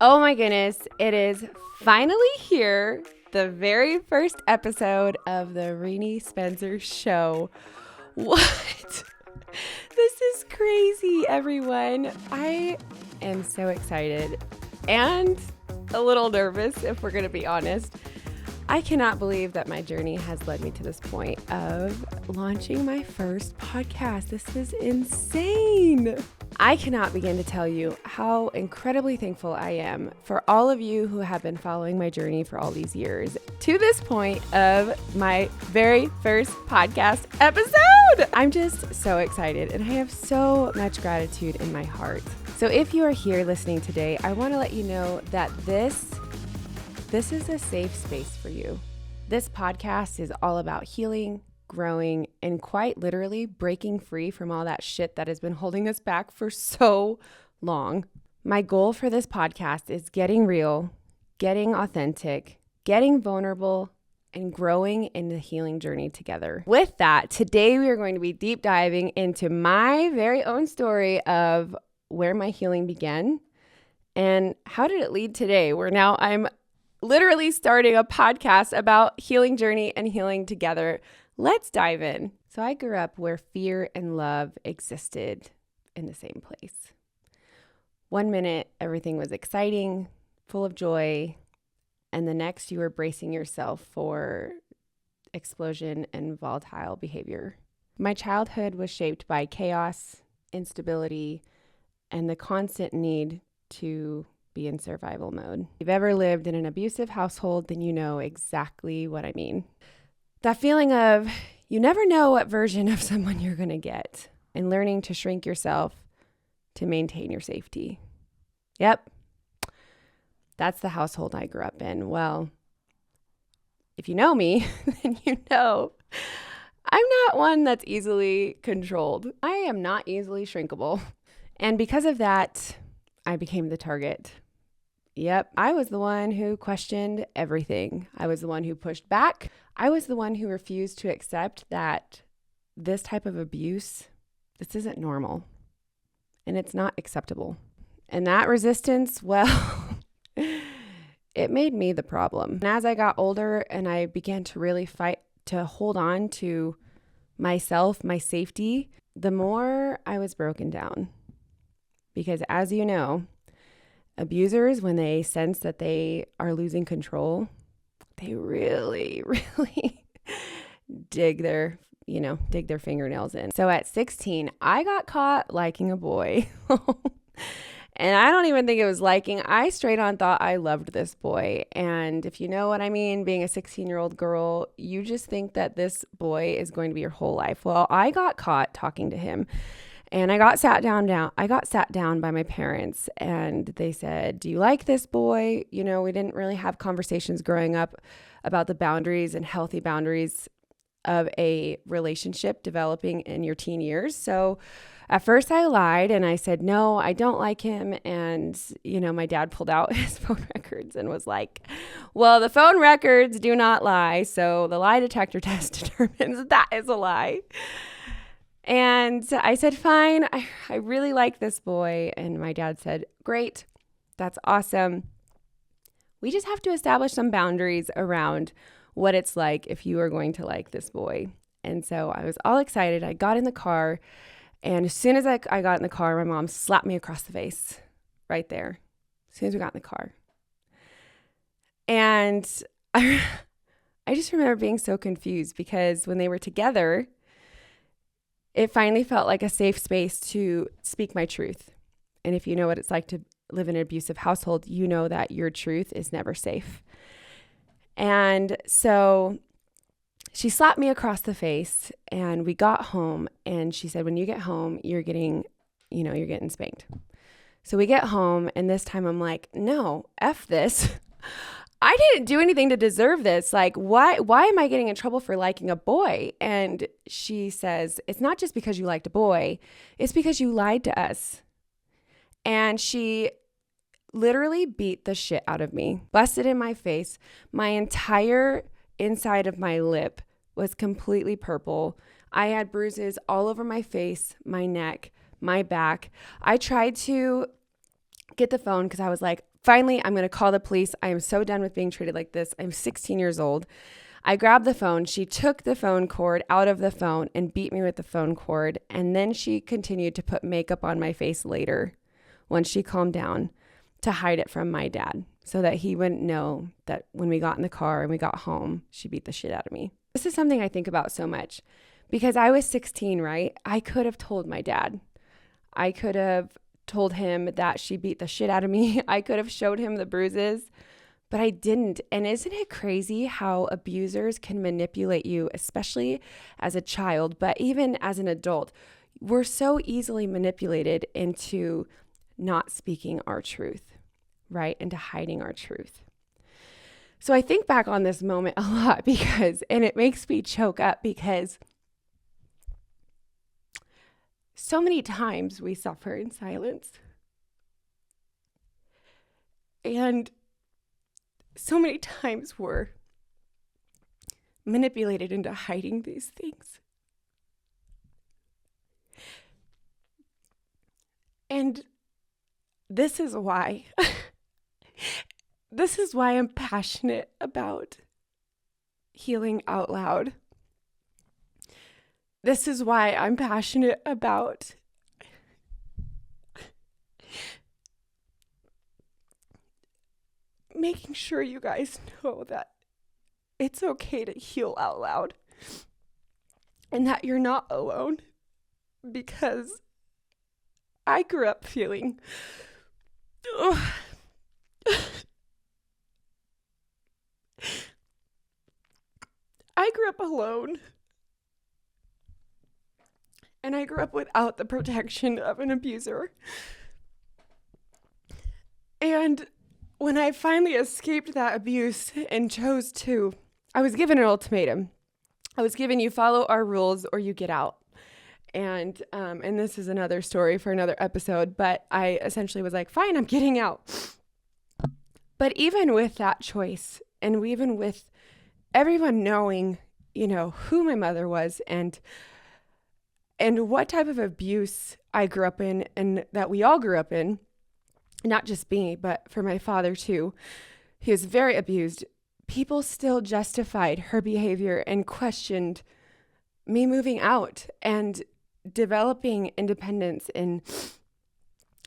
Oh my goodness, it is finally here. The very first episode of the Rini Spencer Show. What? This is crazy, everyone. I am so excited and a little nervous, if we're going to be honest. I cannot believe that my journey has led me to this point of launching my first podcast. This is insane. I cannot begin to tell you how incredibly thankful I am for all of you who have been following my journey for all these years to this point of my very first podcast episode. I'm just so excited and I have so much gratitude in my heart. So if you are here listening today, I want to let you know that this is a safe space for you. This podcast is all about healing, growing, and quite literally breaking free from all that shit that has been holding us back for so long. My goal for this podcast is getting real, getting authentic, getting vulnerable, and growing in the healing journey together. With that, today we are going to be deep diving into my very own story of where my healing began and how did it lead today, where now I'm literally starting a podcast about healing journey and healing together. Let's dive in. So I grew up where fear and love existed in the same place. One minute, everything was exciting, full of joy, and the next you were bracing yourself for explosion and volatile behavior. My childhood was shaped by chaos, instability, and the constant need to be in survival mode. If you've ever lived in an abusive household, then you know exactly what I mean. That feeling of you never know what version of someone you're going to get and learning to shrink yourself to maintain your safety. Yep, that's the household I grew up in. Well, if you know me, then you know I'm not one that's easily controlled. I am not easily shrinkable. And because of that, I became the target. Yep, I was the one who questioned everything. I was the one who pushed back. I was the one who refused to accept that this type of abuse, this isn't normal and it's not acceptable. And that resistance, well, it made me the problem. And as I got older and I began to really fight to hold on to myself, my safety, the more I was broken down. Because as you know, abusers, when they sense that they are losing control, they really, really dig their fingernails in. So at 16, I got caught liking a boy. And I don't even think it was liking. I straight on thought I loved this boy. And if you know what I mean, being a 16-year-old girl, you just think that this boy is going to be your whole life. Well, I got caught talking to him. And I got sat down by my parents and they said, "Do you like this boy?" You know, we didn't really have conversations growing up about the boundaries and healthy boundaries of a relationship developing in your teen years. So at first I lied and I said, "No, I don't like him." And, you know, my dad pulled out his phone records and was like, "Well, the phone records do not lie. So the lie detector test determines that is a lie." And I said, "Fine, I really like this boy." And my dad said, "Great, that's awesome. We just have to establish some boundaries around what it's like if you are going to like this boy." And so I was all excited. I got in the car. And as soon as I got in the car, my mom slapped me across the face right there, as soon as we got in the car. And I just remember being so confused because when they were together, it finally felt like a safe space to speak my truth. And if you know what it's like to live in an abusive household, you know that your truth is never safe. And so she slapped me across the face and we got home and she said, "When you get home, you're getting spanked." So we get home and this time I'm like, "No, F this. I didn't do anything to deserve this. Like, why am I getting in trouble for liking a boy?" And she says, "It's not just because you liked a boy. It's because you lied to us." And she literally beat the shit out of me, busted in my face. My entire inside of my lip was completely purple. I had bruises all over my face, my neck, my back. I tried to get the phone because I was like, Finally, I'm going to call the police. I am so done with being treated like this. I'm 16 years old. I grabbed the phone. She took the phone cord out of the phone and beat me with the phone cord. And then she continued to put makeup on my face later once she calmed down to hide it from my dad so that he wouldn't know that when we got in the car and we got home, she beat the shit out of me. This is something I think about so much because I was 16, right? I could have told my dad. I could have told him that she beat the shit out of me. I could have showed him the bruises, but I didn't. And isn't it crazy how abusers can manipulate you, especially as a child, but even as an adult? We're so easily manipulated into not speaking our truth, right? Into hiding our truth. So I think back on this moment a lot and it makes me choke up because so many times we suffer in silence. And so many times we're manipulated into hiding these things. And this is why I'm passionate about healing out loud. This is why I'm passionate about making sure you guys know that it's okay to heal out loud and that you're not alone, because I grew up feeling I grew up alone, and I grew up without the protection of an abuser. And when I finally escaped that abuse and chose to, I was given an ultimatum. I was given, you follow our rules or you get out. And this is another story for another episode, but I essentially was like, fine, I'm getting out. But even with that choice, and even with everyone knowing, who my mother was and what type of abuse I grew up in and that we all grew up in, not just me, but for my father too, he was very abused. People still justified her behavior and questioned me moving out and developing independence. And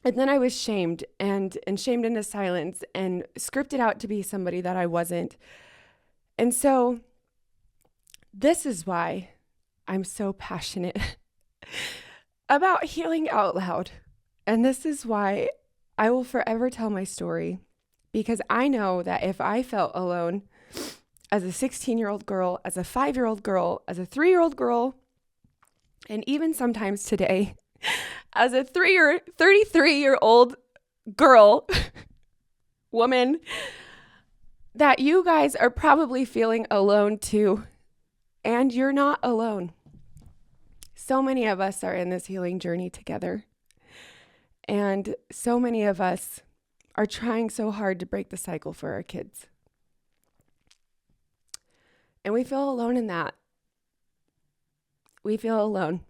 then I was shamed and shamed into silence and scripted out to be somebody that I wasn't. And so this is why I'm so passionate about healing out loud. And this is why I will forever tell my story, because I know that if I felt alone as a 16-year-old girl, as a 5-year-old girl, as a 3-year-old girl, and even sometimes today, as a 33-year-old girl, woman, that you guys are probably feeling alone too. And you're not alone. So many of us are in this healing journey together. And so many of us are trying so hard to break the cycle for our kids. And we feel alone in that. We feel alone.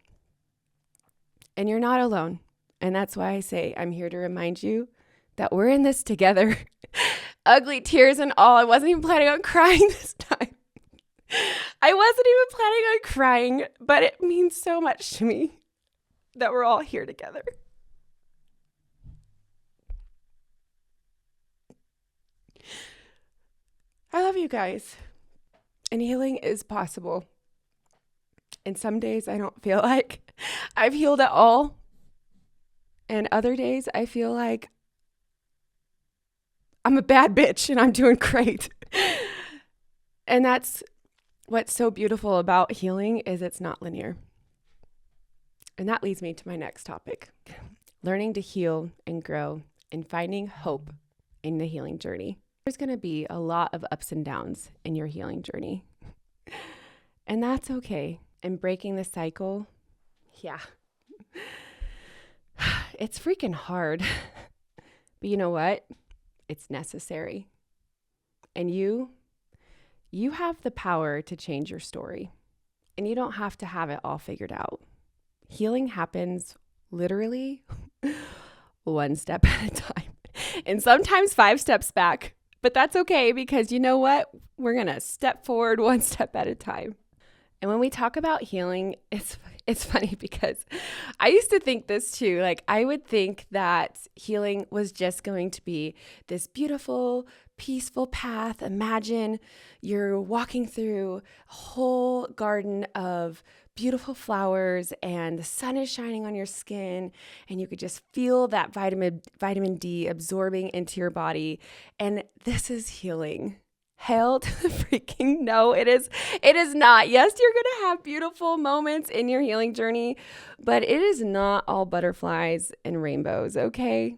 And you're not alone. And that's why I say I'm here to remind you that we're in this together. Ugly tears and all. I wasn't even planning on crying this time. I wasn't even planning on crying, but it means so much to me that we're all here together. I love you guys. And healing is possible. And some days I don't feel like I've healed at all. And other days I feel like I'm a bad bitch and I'm doing great. And that's what's so beautiful about healing, is it's not linear. And that leads me to my next topic: learning to heal and grow and finding hope in the healing journey. There's going to be a lot of ups and downs in your healing journey. And that's okay. And breaking the cycle, yeah. It's freaking hard. But you know what? It's necessary. And you have the power to change your story. And you don't have to have it all figured out. Healing happens literally one step at a time. and sometimes 5 steps back. But that's okay because you know what? We're going to step forward one step at a time. And when we talk about healing, it's funny because I used to think this too. Like I would think that healing was just going to be this beautiful, peaceful path. Imagine you're walking through a whole garden of beautiful flowers and the sun is shining on your skin and you could just feel that vitamin D absorbing into your body. And this is healing. Hell to the freaking no, it is not. Yes, you're going to have beautiful moments in your healing journey, but it is not all butterflies and rainbows, okay?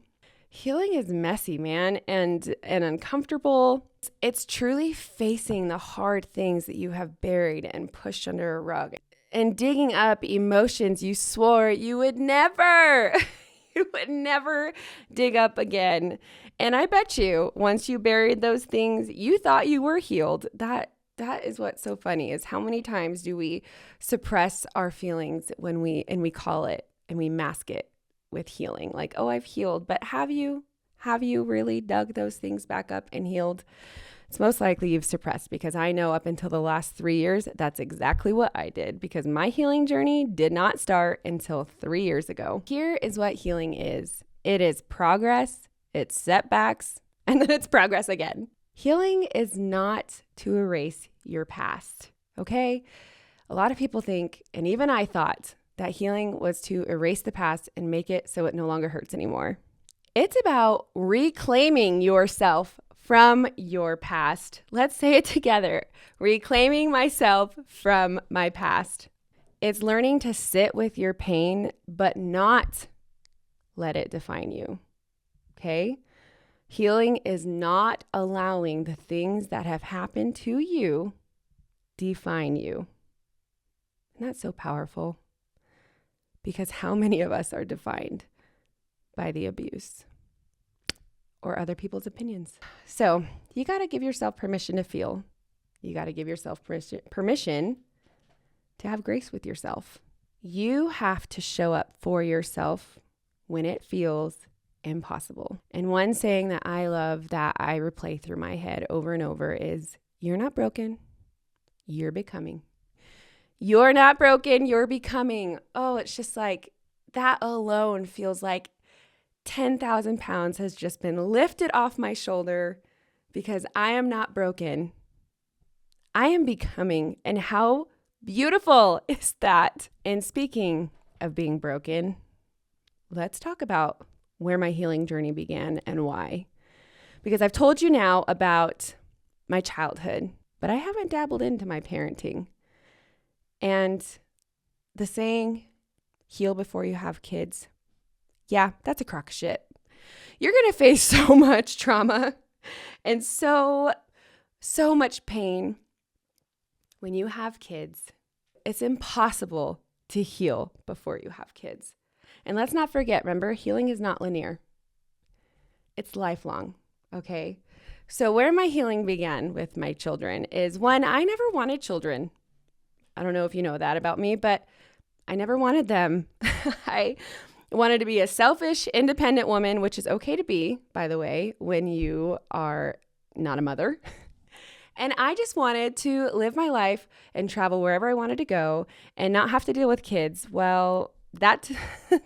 Healing is messy, man, and uncomfortable. It's truly facing the hard things that you have buried and pushed under a rug and digging up emotions you swore you would never dig up again. And I bet you once you buried those things, you thought you were healed. That is what's so funny is how many times do we suppress our feelings when we call it and we mask it with healing. Like, oh, I've healed. But have you really dug those things back up and healed? It's most likely you've suppressed because I know up until the last 3 years, that's exactly what I did because my healing journey did not start until 3 years ago. Here is what healing is. It is progress, it's setbacks, and then it's progress again. Healing is not to erase your past, okay? A lot of people think, and even I thought, that healing was to erase the past and make it so it no longer hurts anymore. It's about reclaiming yourself from your past. Let's say it together. Reclaiming myself from my past. It's learning to sit with your pain, but not let it define you. Okay? Healing is not allowing the things that have happened to you define you. And that's so powerful. Because how many of us are defined by the abuse or other people's opinions? So you got to give yourself permission to feel. You got to give yourself permission to have grace with yourself. You have to show up for yourself when it feels impossible. And one saying that I love that I replay through my head over and over is, you're not broken, you're becoming. You're not broken, you're becoming. Oh, it's just like that alone feels like 10,000 pounds has just been lifted off my shoulder because I am not broken. I am becoming. And how beautiful is that? And speaking of being broken, let's talk about where my healing journey began and why. Because I've told you now about my childhood, but I haven't dabbled into my parenting. And the saying, heal before you have kids. Yeah, that's a crock of shit. You're going to face so much trauma and so much pain when you have kids. It's impossible to heal before you have kids. And let's not forget, remember, healing is not linear. It's lifelong, okay? So where my healing began with my children is one, I never wanted children. I don't know if you know that about me, but I never wanted them. I wanted to be a selfish, independent woman, which is okay to be, by the way, when you are not a mother. And I just wanted to live my life and travel wherever I wanted to go and not have to deal with kids. Well, that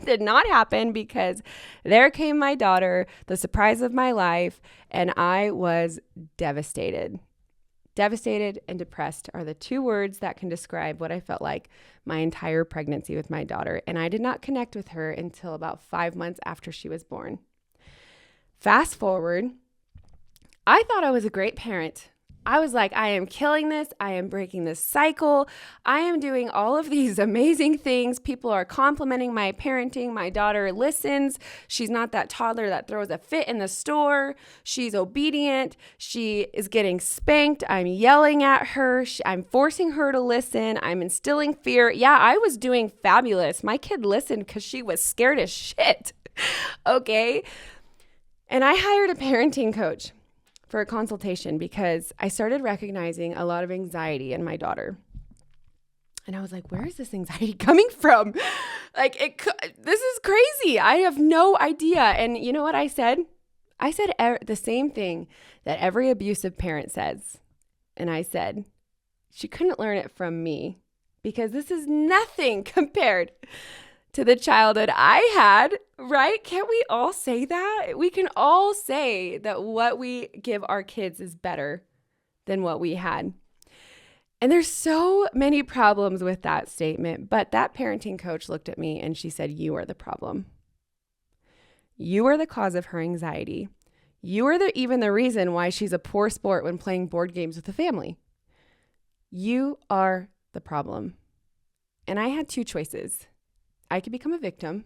did not happen because there came my daughter, the surprise of my life, and I was devastated. Devastated and depressed are the two words that can describe what I felt like my entire pregnancy with my daughter. And I did not connect with her until about 5 months after she was born. Fast forward, I thought I was a great parent. I was like, I am killing this. I am breaking this cycle. I am doing all of these amazing things. People are complimenting my parenting. My daughter listens. She's not that toddler that throws a fit in the store. She's obedient. She is getting spanked. I'm yelling at her. I'm forcing her to listen. I'm instilling fear. Yeah, I was doing fabulous. My kid listened because she was scared as shit. Okay. And I hired a parenting coach for a consultation because I started recognizing a lot of anxiety in my daughter. And I was like, where is this anxiety coming from? This is crazy. I have no idea. And you know what I said? I said the same thing that every abusive parent says. And I said, she couldn't learn it from me because this is nothing compared to the childhood I had, right? Can't we all say that? We can all say that what we give our kids is better than what we had. And there's so many problems with that statement, but that parenting coach looked at me and she said, you are the problem. You are the cause of her anxiety. You are even the reason why she's a poor sport when playing board games with the family. You are the problem. And I had two choices. I could become a victim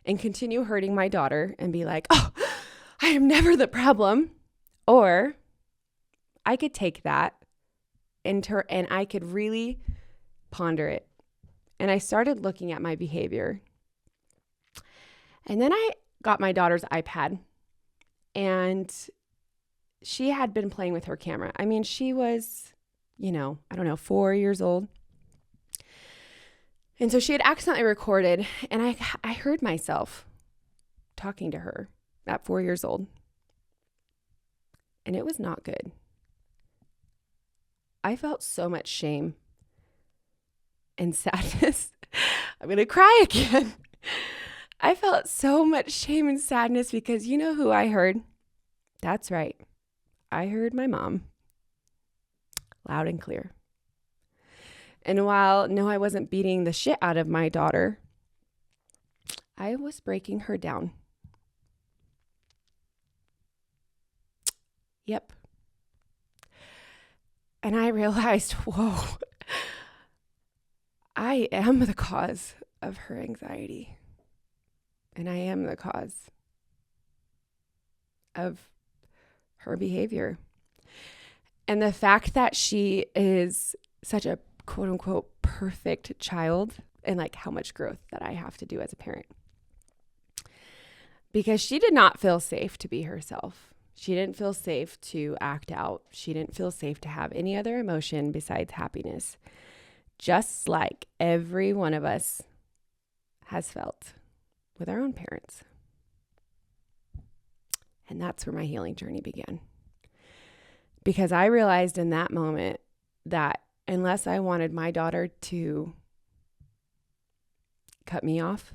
and continue hurting my daughter and be like, oh, I am never the problem. Or I could take that and I could really ponder it. And I started looking at my behavior. And then I got my daughter's iPad, and she had been playing with her camera. I mean, she was, 4 years old. And so she had accidentally recorded, and I heard myself talking to her at 4 years old. And it was not good. I felt so much shame and sadness. I'm going to cry again. I felt so much shame and sadness because you know who I heard? That's right. I heard my mom loud and clear. And while, no, I wasn't beating the shit out of my daughter, I was breaking her down. Yep. And I realized, whoa, I am the cause of her anxiety. And I am the cause of her behavior. And the fact that she is such a quote unquote perfect child, and like how much growth that I have to do as a parent. Because she did not feel safe to be herself. She didn't feel safe to act out. She didn't feel safe to have any other emotion besides happiness. Just like every one of us has felt with our own parents. And that's where my healing journey began. Because I realized in that moment that unless I wanted my daughter to cut me off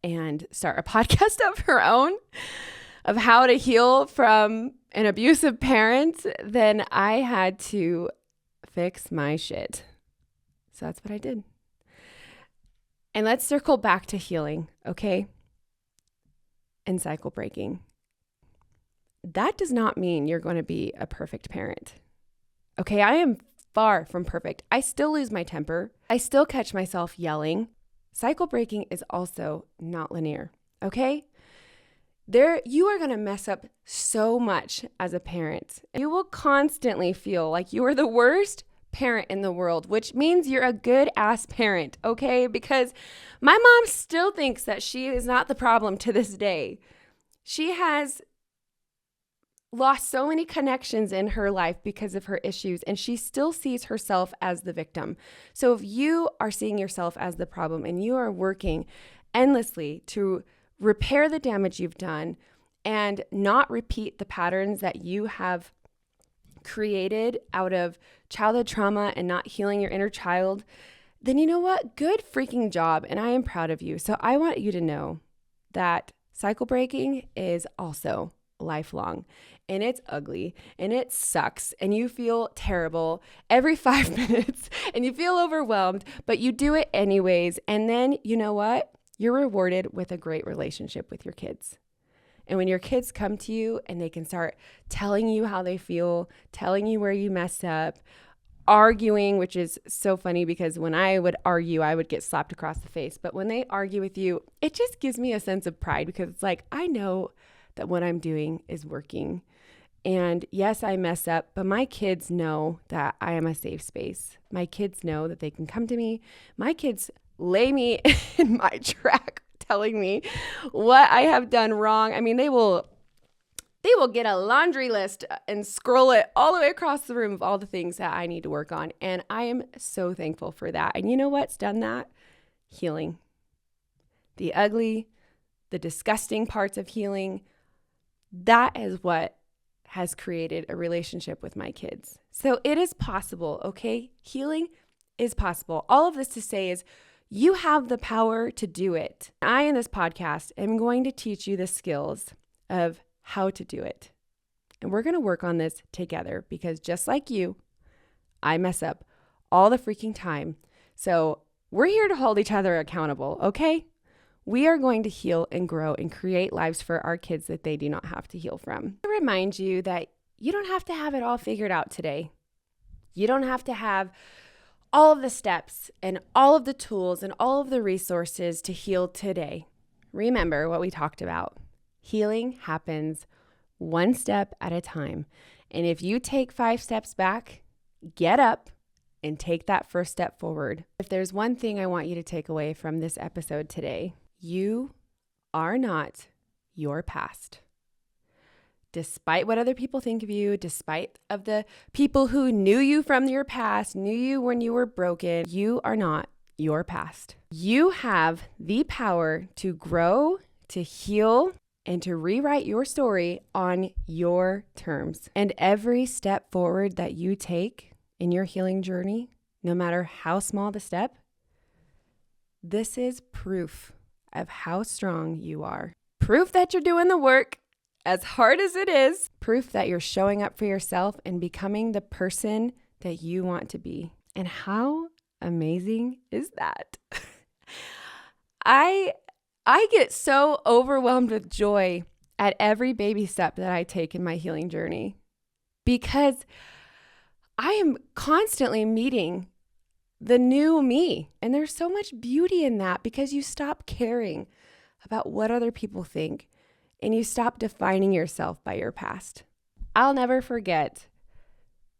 and start a podcast of her own of how to heal from an abusive parent, then I had to fix my shit. So that's what I did. And let's circle back to healing, okay? And cycle breaking. That does not mean you're going to be a perfect parent. Okay, I am far from perfect. I still lose my temper. I still catch myself yelling. Cycle breaking is also not linear, okay? You are going to mess up so much as a parent. You will constantly feel like you are the worst parent in the world, which means you're a good ass parent, okay? Because my mom still thinks that she is not the problem to this day. She has lost so many connections in her life because of her issues, and she still sees herself as the victim. So if you are seeing yourself as the problem and you are working endlessly to repair the damage you've done and not repeat the patterns that you have created out of childhood trauma and not healing your inner child, then you know what? Good freaking job. And I am proud of you. So I want you to know that cycle breaking is also lifelong, and it's ugly and it sucks and you feel terrible every 5 minutes and you feel overwhelmed, but you do it anyways. And then you know what? You're rewarded with a great relationship with your kids. And when your kids come to you and they can start telling you how they feel, telling you where you messed up, arguing, which is so funny because when I would argue, I would get slapped across the face. But when they argue with you, it just gives me a sense of pride because it's like, I know that what I'm doing is working. And yes, I mess up, but my kids know that I am a safe space. My kids know that they can come to me. My kids lay me in my track telling me what I have done wrong. I mean, they will get a laundry list and scroll it all the way across the room of all the things that I need to work on. And I am so thankful for that. And you know what's done that? Healing. The ugly, the disgusting parts of healing That is what has created a relationship with my kids. So it is possible, okay? Healing is possible. All of this to say is you have the power to do it. I, in this podcast, am going to teach you the skills of how to do it. And we're going to work on this together because just like you, I mess up all the freaking time. So we're here to hold each other accountable, okay? We are going to heal and grow and create lives for our kids that they do not have to heal from. I remind you that you don't have to have it all figured out today. You don't have to have all of the steps and all of the tools and all of the resources to heal today. Remember what we talked about. Healing happens one step at a time. And if you take 5 steps back, get up and take that first step forward. If there's one thing I want you to take away from this episode today, you are not your past. Despite what other people think of you, despite of the people who knew you from your past, knew you when you were broken, you are not your past. You have the power to grow, to heal, and to rewrite your story on your terms. And every step forward that you take in your healing journey, no matter how small the step, this is proof of how strong you are. Proof that you're doing the work, as hard as it is. Proof that you're showing up for yourself and becoming the person that you want to be. And how amazing is that? I get so overwhelmed with joy at every baby step that I take in my healing journey because I am constantly meeting the new me. And there's so much beauty in that because you stop caring about what other people think and you stop defining yourself by your past. I'll never forget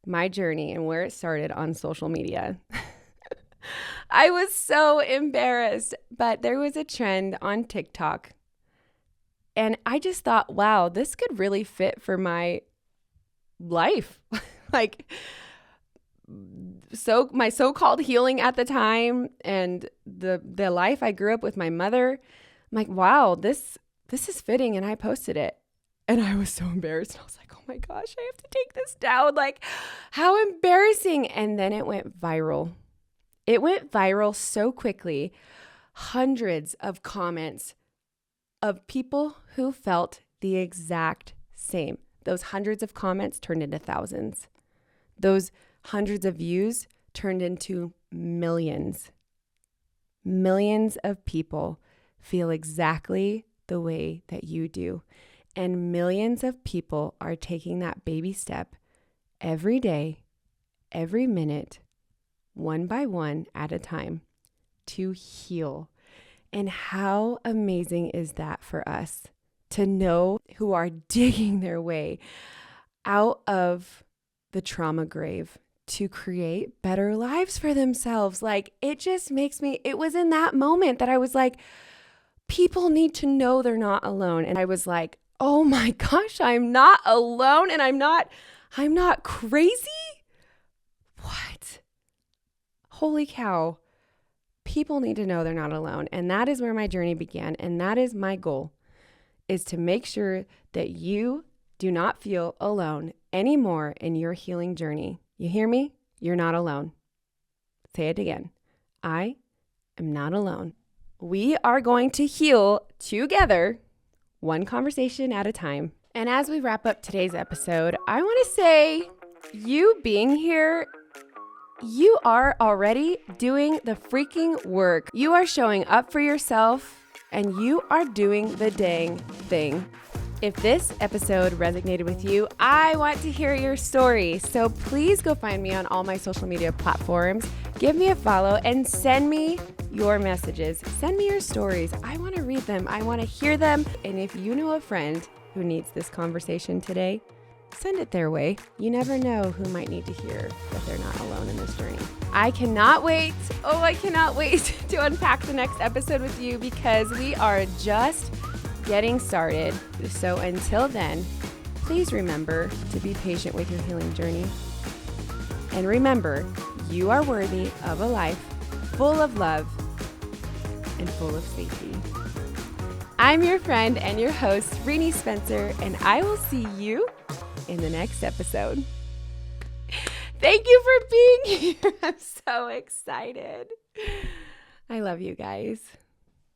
my journey and where it started on social media. I was so embarrassed, but there was a trend on TikTok. And I just thought, wow, this could really fit for my life. So my so-called healing at the time and the life I grew up with my mother. I'm like, wow, this is fitting. And I posted it and I was so embarrassed. And I was like, oh my gosh, I have to take this down. Like, how embarrassing. And then it went viral. It went viral so quickly. Hundreds of comments of people who felt the exact same. Those hundreds of comments turned into thousands. Those hundreds of views turned into millions. Millions of people feel exactly the way that you do. And millions of people are taking that baby step every day, every minute, one by one at a time to heal. And how amazing is that for us to know who are digging their way out of the trauma grave to create better lives for themselves. Like, it just makes me, it was in that moment that I was like, people need to know they're not alone. And I was like, oh my gosh, I'm not alone and I'm not crazy. What? Holy cow. People need to know they're not alone. And that is where my journey began. And that is my goal, is to make sure that you do not feel alone anymore in your healing journey. You hear me? You're not alone. Say it again. I am not alone. We are going to heal together, one conversation at a time. And as we wrap up today's episode, I want to say, you being here, you are already doing the freaking work. You are showing up for yourself and you are doing the dang thing. If this episode resonated with you, I want to hear your story. So please go find me on all my social media platforms. Give me a follow and send me your messages. Send me your stories. I want to read them. I want to hear them. And if you know a friend who needs this conversation today, send it their way. You never know who might need to hear that they're not alone in this journey. I cannot wait. Oh, I cannot wait to unpack the next episode with you because we are just getting started. So until then, please remember to be patient with your healing journey. And remember, you are worthy of a life full of love and full of safety. I'm your friend and your host, Rini Spencer, and I will see you in the next episode. Thank you for being here. I'm so excited. I love you guys.